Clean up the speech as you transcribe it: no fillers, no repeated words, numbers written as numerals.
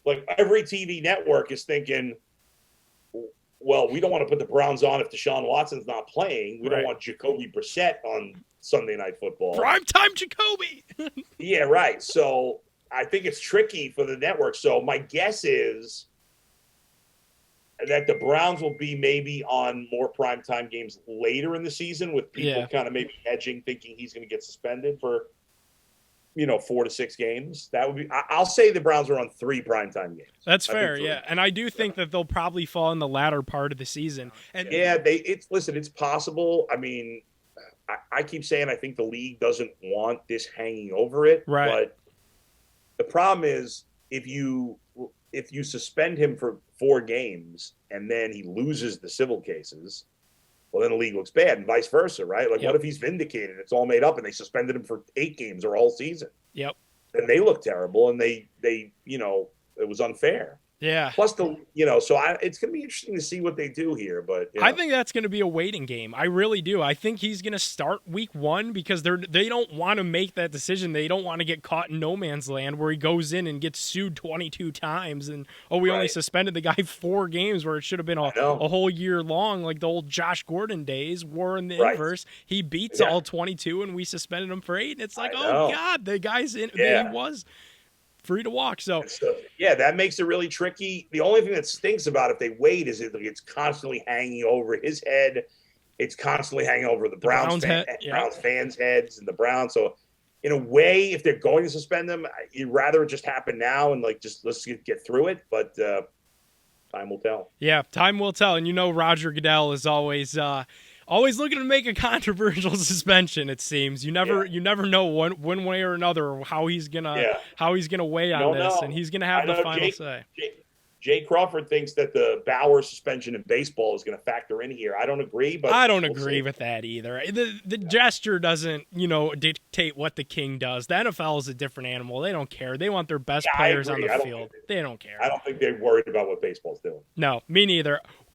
like every TV network is thinking, well, we don't want to put the Browns on if Deshaun Watson's not playing. We don't Right. want Jacoby Brissett on Sunday Night Football. Primetime Jacoby. Yeah, right. So I think it's tricky for the network. So my guess is that the Browns will be maybe on more primetime games later in the season with people Yeah. kind of maybe hedging, thinking he's going to get suspended for 4 to 6 games. That would be. I'll say the Browns are on 3 primetime games. That's I think fair, 3. yeah. And I do think that they'll probably fall in the latter part of the season. And Yeah, it's possible. I mean, I keep saying I think the league doesn't want this hanging over it, right. but the problem is if you suspend him for 4 games and then he loses the civil cases, well, then the league looks bad, and vice versa, right? Like, what if he's vindicated? It's all made up, and they suspended him for 8 games or all season? Yep. Then they look terrible, and they it was unfair. Yeah. Plus so it's going to be interesting to see what they do here. But I think that's going to be a waiting game. I really do. I think he's going to start week 1 because they don't want to make that decision. They don't want to get caught in no man's land where he goes in and gets sued 22 times and we only suspended the guy 4 games where it should have been a whole year long, like the old Josh Gordon days. War in the inverse. He beats all 22 and we suspended him for 8. And it's like, oh God, the guy's in. He was free to walk. So that makes it really tricky. The only thing that stinks about if they wait is it's constantly hanging over his head. It's constantly hanging over the Browns fans' heads and the Browns. So in a way, if they're going to suspend them, you'd rather it just happen now and let's get through it. But time will tell. Yeah, time will tell. And Roger Goodell is always looking to make a controversial suspension. It seems you never know one way or another how he's gonna weigh on this, and he's gonna have the final say. Jay Crawford thinks that the Bauer suspension in baseball is going to factor in here. I don't agree, but I don't agree with that either. The gesture doesn't dictate what the king does. The NFL is a different animal. They don't care. They want their best players on the field. They don't care. I don't think they're worried about what baseball's doing. No, me neither.